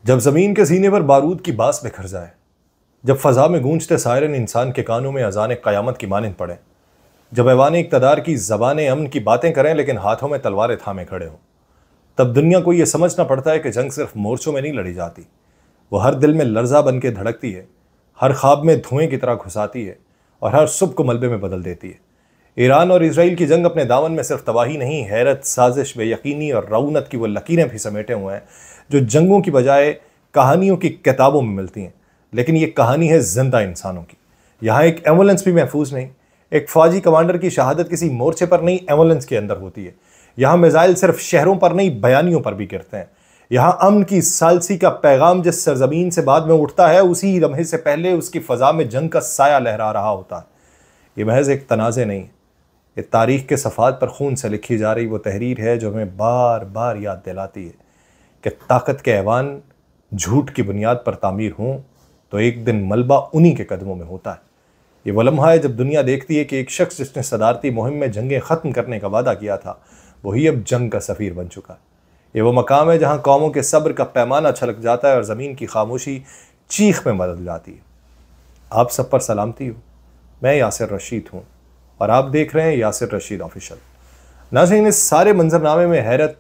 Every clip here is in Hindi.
जब ज़मीन के सीने पर बारूद की बास बिखर जाए, जब फ़ज़ा में गूंजते सायरन इंसान के कानों में अज़ान क़यामत की मानिंद पड़े, जब ऐवान इक़्तिदार की ज़बानें अमन की बातें करें लेकिन हाथों में तलवारें थामे खड़े हों, तब दुनिया को यह समझना पड़ता है कि जंग सिर्फ मोर्चों में नहीं लड़ी जाती, वो हर दिल में लर्जा बन के धड़कती है, हर ख्वाब में धुएं की तरह घुसाती है और हर सुबह को मलबे में बदल देती है। ईरान और इसराइल की जंग अपने दामन में सिर्फ तबाही नहीं, हैरत, साजिश, बेयकीनी और रऊनत की वो लकीरें भी समेटे हुए हैं जो जंगों की बजाय कहानियों की किताबों में मिलती हैं। लेकिन ये कहानी है जिंदा इंसानों की। यहाँ एक एम्बुलेंस भी महफूज नहीं, एक फौजी कमांडर की शहादत किसी मोर्चे पर नहीं, एम्बुलेंस के अंदर होती है। यहाँ मिसाइल सिर्फ शहरों पर नहीं, बयानियों पर भी गिरते हैं। यहाँ अमन की सालसी का पैगाम जिस सरजमीन से बाद में उठता है, उसी लम्हे से पहले उसकी फ़ज़ा में जंग का साया लहरा रहा होता है। ये महज एक तनाज़े नहीं, ये तारीख के सफ़ात पर खून से लिखी जा रही वो तहरीर है जो हमें बार बार याद दिलाती है कि ताकत के ऐवान झूठ की बुनियाद पर तामीर हों तो एक दिन मलबा उन्हीं के कदमों में होता है। ये वो लम्हा है जब दुनिया देखती है कि एक शख्स जिसने सदारती मुहिम में जंगें ख़त्म करने का वादा किया था, वही अब जंग का सफ़ीर बन चुका है। ये वो मकाम है जहाँ कौमों के सब्र का पैमाना छलक जाता है और ज़मीन की खामोशी चीख में बदल जाती है। आप सब पर सलामती हो। मैं यासिर रशीद हूँ और आप देख रहे हैं यासिर रशीद ऑफिशियल। नाज़रीन, इस सारे मंजरनामे में हैरत,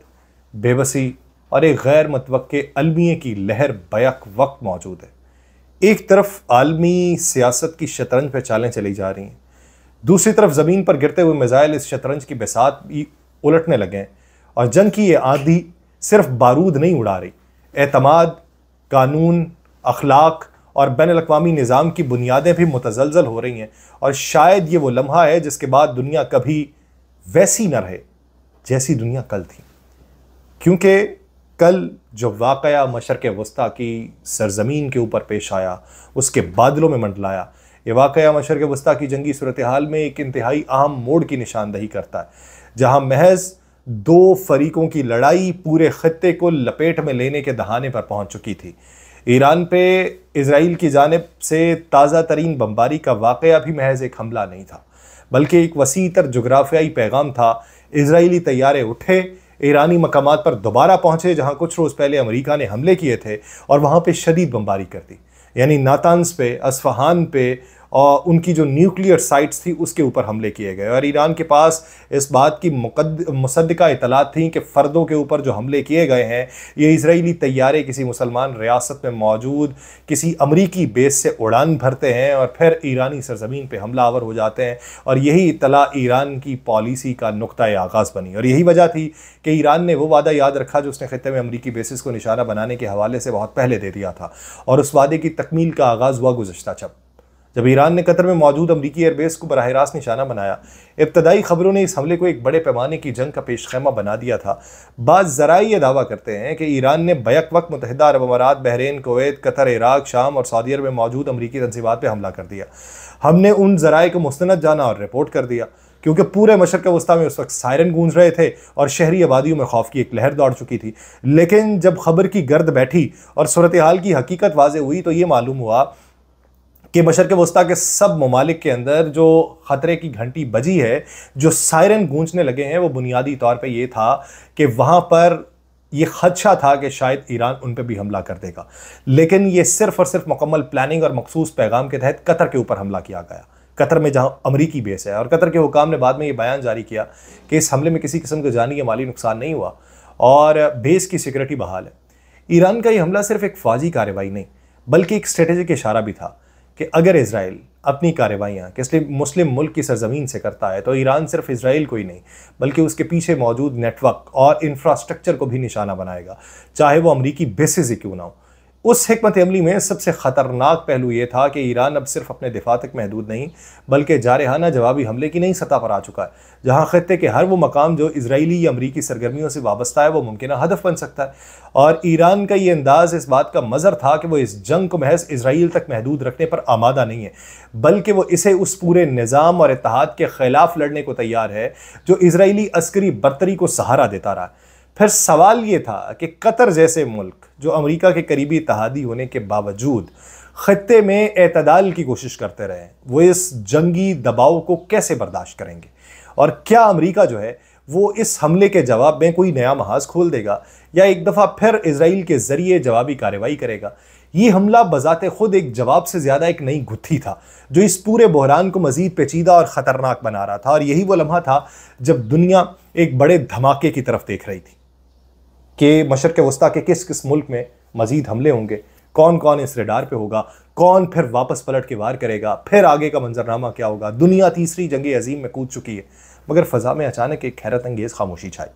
बेबसी और एक गैर मुतवक्के अलमिये की लहर बैक वक्त मौजूद है। एक तरफ आलमी सियासत की शतरंज पर चालें चली जा रही हैं, दूसरी तरफ ज़मीन पर गिरते हुए मिसाइल इस शतरंज की बिसात भी उलटने लगे हैं और जंग की ये आंधी सिर्फ बारूद नहीं उड़ा रही, एतमाद, कानून, अखलाक और बैनुल-अक़वामी निज़ाम की बुनियादें भी मुतज़लज़ल हो रही हैं। और शायद ये वो लम्हा है जिसके बाद दुनिया कभी वैसी न रहे जैसी दुनिया कल थी, क्योंकि कल जो वाक़या मशरक़ वस्ता की सरज़मीन के ऊपर पेश आया, उसके बादलों में मंडलाया, ये वाक़या मशरक़ वस्ता की जंगी सूरत हाल में एक इंतहाई अहम मोड़ की निशानदही करता है, जहाँ महज दो फरीकों की लड़ाई पूरे खत्ते को लपेट में लेने के दहाने पर पहुँच चुकी थी। ईरान पे इसराइल की जानिब से ताज़ा तरीन बमबारी का वाक़या भी महज एक हमला नहीं था, बल्कि एक वसी तर जुग्राफियाई पैगाम था। इसराइली तैयारे उठे, ईरानी मकामात पर दोबारा पहुंचे जहां कुछ रोज़ पहले अमेरिका ने हमले किए थे और वहां पे शदीद बमबारी कर दी। यानी नातान्स पे, अस्फहान पे और उनकी जो न्यूक्लियर साइट्स थी उसके ऊपर हमले किए गए। और ईरान के पास इस बात की मुसद्दिका इतलात थी कि फ़र्दों के ऊपर जो हमले किए गए हैं, ये इजरायली तैयारे किसी मुसलमान रियासत में मौजूद किसी अमरीकी बेस से उड़ान भरते हैं और फिर ईरानी सरजमीन पर हमलावर हो जाते हैं। और यही इतला ईरान की पॉलिसी का नुक्ता आगाज़ बनी और यही वजह थी कि ईरान ने वो वादा याद रखा जो उसने खित्ते में अमरीकी बेसिस को निशाना बनाने के हवाले से बहुत पहले दे दिया था। और उस वादे की तकमील का आगाज़ हुआ गुज़श्ता जब ईरान ने कतर में मौजूद अमरीकी एयरबेस को बराह रास्त निशाना बनाया। इब्तदाई खबरों ने इस हमले को एक बड़े पैमाने की जंग का पेशखेमा बना दिया था। बाज़ ज़राए ये दावा करते हैं कि ईरान ने बैक वक्त मुत्तहिदा अरब अमारात, बहरीन, कुवैत, कतर, इराक, शाम और सऊदी अरब में मौजूद अमरीकी तंजीमात पर हमला कर दिया। हमने उन ज़राए को मुस्तनद जाना और रिपोर्ट कर दिया, क्योंकि पूरे मशरक़ वस्ता में उस वक्त सायरन गूंज रहे थे और शहरी आबादियों में खौफ की एक लहर दौड़ चुकी थी। लेकिन जब खबर की गर्द बैठी और सूरत हाल की हकीकत वाज़ेह हुई तो ये मालूम हुआ कि मशरक़ वस्ता के सब ममालिक के अंदर जो ख़तरे की घंटी बजी है, जो सायरन गूंजने लगे हैं, वो बुनियादी तौर पे ये था कि वहाँ पर ये खदशा था कि शायद ईरान उन पर भी हमला कर देगा। लेकिन ये सिर्फ़ और सिर्फ मुकम्मल प्लानिंग और मखसूस पैगाम के तहत कतर के ऊपर हमला किया गया, कतर में जहाँ अमरीकी बेस है। और कतर के हुकाम ने बाद में ये बयान जारी किया कि इस हमले में किसी किस्म का जानी या माली नुकसान नहीं हुआ और बेस की सिक्योरिटी बहाल है। ईरान का ये हमला सिर्फ एक फ़ौजी कार्रवाई नहीं, बल्कि एक स्ट्रेटेजिक इशारा भी था कि अगर इसराइल अपनी कार्रवाइयाँ किसी मुस्लिम मुल्क की सरजमीन से करता है तो ईरान सिर्फ इसराइल को ही नहीं बल्कि उसके पीछे मौजूद नेटवर्क और इंफ्रास्ट्रक्चर को भी निशाना बनाएगा, चाहे वो अमरीकी बेसिस ही क्यों ना हो। उस हिकमत अमली में सबसे ख़तरनाक पहलू ये था कि ईरान अब सिर्फ अपने दिफा तक महदूद नहीं बल्कि जारहाना जवाबी हमले की नई सतह पर आ चुका है, जहाँ खत्ते के हर वो मकाम जो इजरायली या अमरीकी सरगर्मियों से वाबस्ता है वो मुमकिन हदफ बन सकता है। और ईरान का ये अंदाज़ इस बात का मज़र था कि वो इस जंग को महज इसराइल तक महदूद रखने पर आमादा नहीं है, बल्कि वो इसे उस पूरे निज़ाम और इत्तेहाद के ख़िलाफ़ लड़ने को तैयार है जो इजरायली अस्करी बर्तरी को सहारा देता रहा। फिर सवाल ये था कि कतर जैसे मुल्क जो अमेरिका के करीबी इत्तेहादी होने के बावजूद खत्ते में एतदाल की कोशिश करते रहे, वो इस जंगी दबाव को कैसे बर्दाश्त करेंगे और क्या अमेरिका जो है वो इस हमले के जवाब में कोई नया महाज खोल देगा या एक दफ़ा फिर इसराइल के ज़रिए जवाबी कार्रवाई करेगा। ये हमला बजाते खुद एक जवाब से ज़्यादा एक नई गुत्थी था जो इस पूरे बहरान को मज़ीद पेचीदा और ख़तरनाक बना रहा था। और यही वो लम्हा था जब दुनिया एक बड़े धमाके की तरफ देख रही थी कि मशरिक़ वस्ता के किस किस मुल्क में मज़ीद हमले होंगे, कौन कौन इस रडार पे होगा, कौन फिर वापस पलट के वार करेगा, फिर आगे का मंजरनामा क्या होगा। दुनिया तीसरी जंग अजीम में कूद चुकी है, मगर फ़ज़ा में अचानक एक हैरत अंगेज़ खामोशी छाई।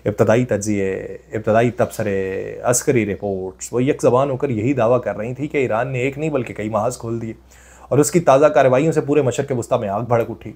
इब्तदाई तज्ज़िये, इब्तदाई तबसरे, अस्करी रिपोर्ट्स वो एक ज़बान होकर यही दावा कर रही थी कि ईरान ने एक नहीं बल्कि कई महाज खोल दिए और उसकी ताज़ा कार्रवाइयों से पूरे मशरिक़ वस्ता में आग भड़क उठी।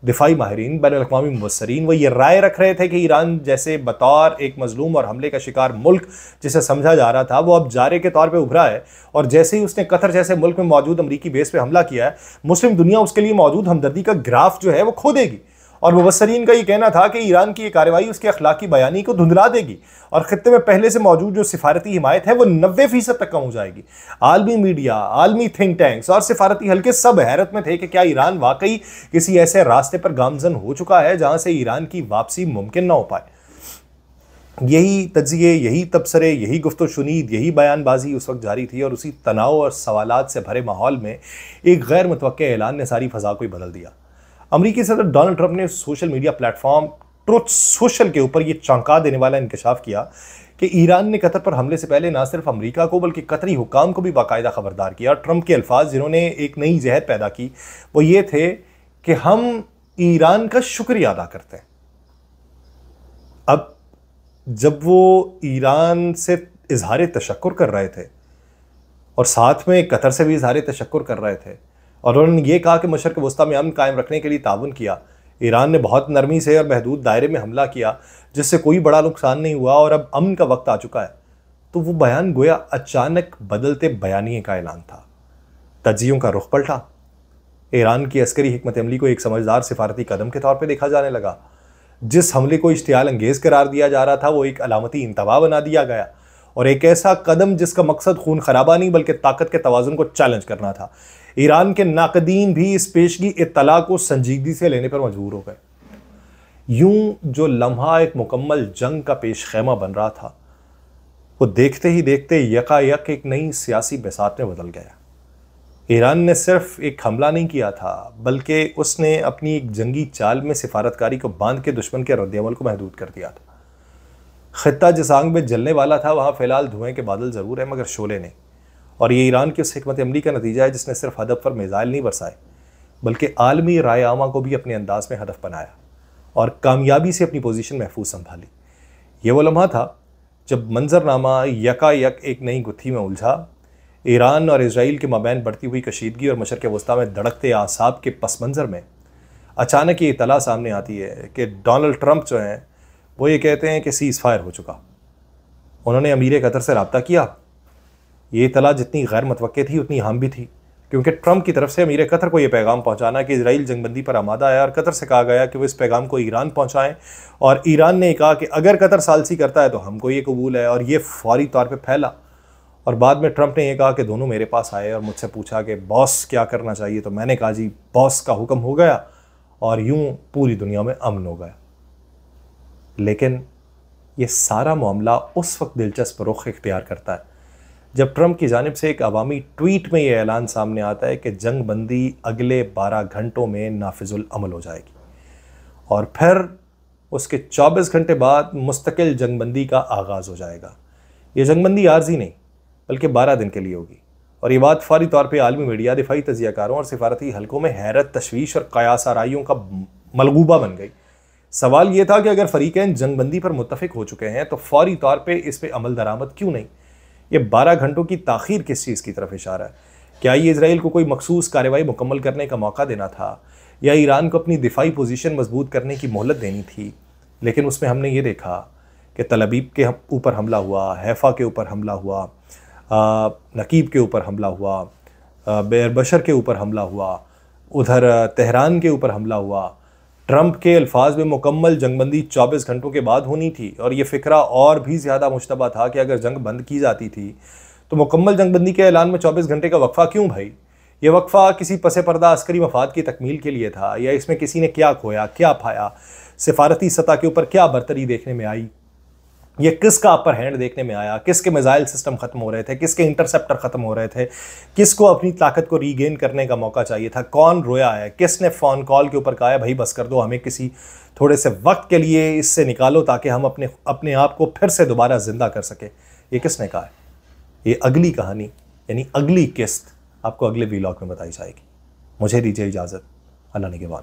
दिफाई माहिरीन, बैनुल-अक़वामी मुबस्सिरीन वो ये राय रख रहे थे कि ईरान जैसे बतौर एक मजलूम और हमले का शिकार मुल्क जिसे समझा जा रहा था वो अब जारे के तौर पे उभरा है, और जैसे ही उसने कतर जैसे मुल्क में मौजूद अमरीकी बेस पे हमला किया है, मुस्लिम दुनिया उसके लिए मौजूद हमदर्दी का ग्राफ जो है वो खो देगी। और मुबस्सिरीन का ये कहना था कि ईरान की ये कार्रवाई उसके अखलाकी बयानी को धुंधला देगी और खित्ते में पहले से मौजूद जो सिफारती हिमायत है वो 90% तक कम हो जाएगी। आलमी मीडिया, आलमी थिंक टैंक्स और सिफारती हल्के सब हैरत में थे कि क्या ईरान वाकई किसी ऐसे रास्ते पर गामजन हो चुका है जहां से ईरान की वापसी मुमकिन ना हो पाए। यही तज्जिये, यही तबसरे, यही गुफ्तो शुनीद, यही बयानबाजी उस वक्त जारी थी और उसी तनाव और सवालात से भरे माहौल में एक गैर मुतवक्के ऐलान ने सारी फ़ज़ा को ही बदल दिया। अमरीकी सदर डोनाल्ड ट्रंप ने social media platform truth social के ऊपर यह चौंका देने वाला इंकशाफ किया कि ईरान ने कतर पर हमले से पहले न सिर्फ अमरीका को बल्कि कतरी हुकाम को भी बाकायदा खबरदार किया। ट्रंप के अल्फाज जिन्होंने एक नई जहर पैदा की वो ये थे कि हम ईरान का शुक्रिया अदा करते हैं। अब जब वो ईरान से इजहार तशक्कुर कर रहे थे और साथ में कतर से भी इजहार तशक्कुर कर रहे थे और उन्होंने ये कहा कि मशरिक़ वस्ता में अमन कायम रखने के लिए ताउन किया, ईरान ने बहुत नरमी से और महदूद दायरे में हमला किया जिससे कोई बड़ा नुकसान नहीं हुआ और अब अमन का वक्त आ चुका है, तो वो बयान गोया अचानक बदलते बयानिए का ऐलान था। तज्जियों का रुख पलटा। ईरान की अस्करी हिकमत अमली को एक समझदार सिफारती कदम के तौर पर देखा जाने लगा। जिस हमले को इश्तियाल अंगेज करार दिया जा रहा था वो एक अलामती इंतबा बना दिया गया और एक ऐसा कदम जिसका मकसद खून खराबा नहीं बल्कि ताकत के तवाज़ुन को चैलेंज करना था। ईरान के नाकदीन भी इस पेशगी इत्तला को संजीदगी से लेने पर मजबूर हो गए। यूं जो लम्हा एक मुकम्मल जंग का पेश खैमा बन रहा था वो देखते ही देखते यकायक एक नई सियासी बिसात में बदल गया। ईरान ने सिर्फ एक हमला नहीं किया था बल्कि उसने अपनी एक जंगी चाल में सिफारतकारी को बांध के दुश्मन के रद्द-ए-अमल को महदूद कर दिया था। खित्ता जिस आग में जलने वाला था वहाँ फ़िलहाल धुएं के बादल ज़रूर है मगर शोले नहीं, और ये ईरान की उस हिकमत अमली का नतीजा है जिसने सिर्फ हदफ पर मिसाइल नहीं बरसाए बल्कि आलमी राय आमा को भी अपने अंदाज में हदफ बनाया और कामयाबी से अपनी पोजीशन महफूज संभाली। ये वो लम्हा था जब मंजरनामा यकायक एक नई गुत्थी में उलझा। ईरान और इसराइल के माबैन बढ़ती हुई कशीदगी और मशरिक़ वस्ता में धड़कते आसाब के पस मंज़र में अचानक ये इत्तला सामने आती है कि डोनाल्ड ट्रंप जो हैं वो ये कहते हैं कि सीज़ फायर हो चुका। उन्होंने अमीर कतर से रब्ता किया। ये इत्तला जितनी गैर मुतवक्के थी उतनी अहम भी थी क्योंकि ट्रंप की तरफ से अमीर कतर को ये पैगाम पहुंचाना कि इसराइल जंगबंदी पर आमादा है और कतर से कहा गया कि वो इस पैगाम को ईरान पहुंचाएं, और ईरान ने कहा कि अगर कतर सालसी करता है तो हमको ये कबूल है, और ये फौरी तौर पर फैला। और बाद में ट्रंप ने यह कहा कि दोनों मेरे पास आए और मुझसे पूछा कि बॉस क्या करना चाहिए, तो मैंने कहा जी बॉस का हुक्म हो गया, और यूं पूरी दुनिया में अमन हो गया। लेकिन ये सारा मामला उस वक्त दिलचस्प रुख इख्तियार करता है जब ट्रंप की जानिब से एक अवामी ट्वीट में यह ऐलान सामने आता है कि जंग बंदी अगले 12 घंटों में नाफिजुल अमल हो जाएगी और फिर उसके 24 घंटे बाद मुस्तकिल जंगबंदी का आगाज़ हो जाएगा। ये जंगबंदी आर्जी नहीं बल्कि 12 दिन के लिए होगी, और ये बात फौरी तौर पर आलमी मीडिया, दिफाई तजियाकारों और सिफारती हलकों में हैरत, तशवीश और कयास आराइयों का मलगूबा बन गई। सवाल ये था कि अगर फ़रीक़ैन जंगबंदी पर मुत्तफ़िक हो चुके हैं तो फौरी तौर पर इस पर अमल दरामद क्यों नहीं? ये 12 घंटों की ताख़ीर किस चीज़ की तरफ इशारा है? क्या ये इसराइल को कोई मखसूस कार्रवाई मुकम्मल करने का मौका देना था या ईरान को अपनी दिफाई पोजीशन मजबूत करने की मोहलत देनी थी? लेकिन उसमें हमने ये देखा कि तल अबीब के ऊपर हमला हुआ, हैफ़ा के ऊपर हमला हुआ, नकीब के ऊपर हमला हुआ, बेरबशर के ऊपर हमला हुआ, उधर तेहरान के ऊपर हमला हुआ। ट्रंप के अल्फाज में मुकम्मल जंगबंदी 24 घंटों के बाद होनी थी, और ये फ़िक्रा और भी ज़्यादा मुश्तबा था कि अगर जंग बंद की जाती थी तो मुकम्मल जंगबंदी के ऐलान में 24 घंटे का वक्फ़ा क्यों भाई? ये वक्फ़ा किसी पसे पर्दा अस्करी मफाद की तकमील के लिए था या इसमें किसी ने क्या खोया क्या पाया? सिफारती सतह के ऊपर क्या बर्तरी देखने में आई, ये किसका अपर हैंड देखने में आया, किसके मिसाइल सिस्टम खत्म हो रहे थे, किसके इंटरसेप्टर खत्म हो रहे थे, किसको अपनी ताकत को रीगेन करने का मौका चाहिए था, कौन रोया है, किसने फोन कॉल के ऊपर कहा है भाई बस कर दो, हमें किसी थोड़े से वक्त के लिए इससे निकालो ताकि हम अपने अपने आप को फिर से दोबारा जिंदा कर सके, ये किसने कहा है। ये अगली कहानी यानी अगली किस्त आपको अगले व्लॉग में बताई जाएगी। मुझे दीजिए इजाजत। अल्लाह निगहबान।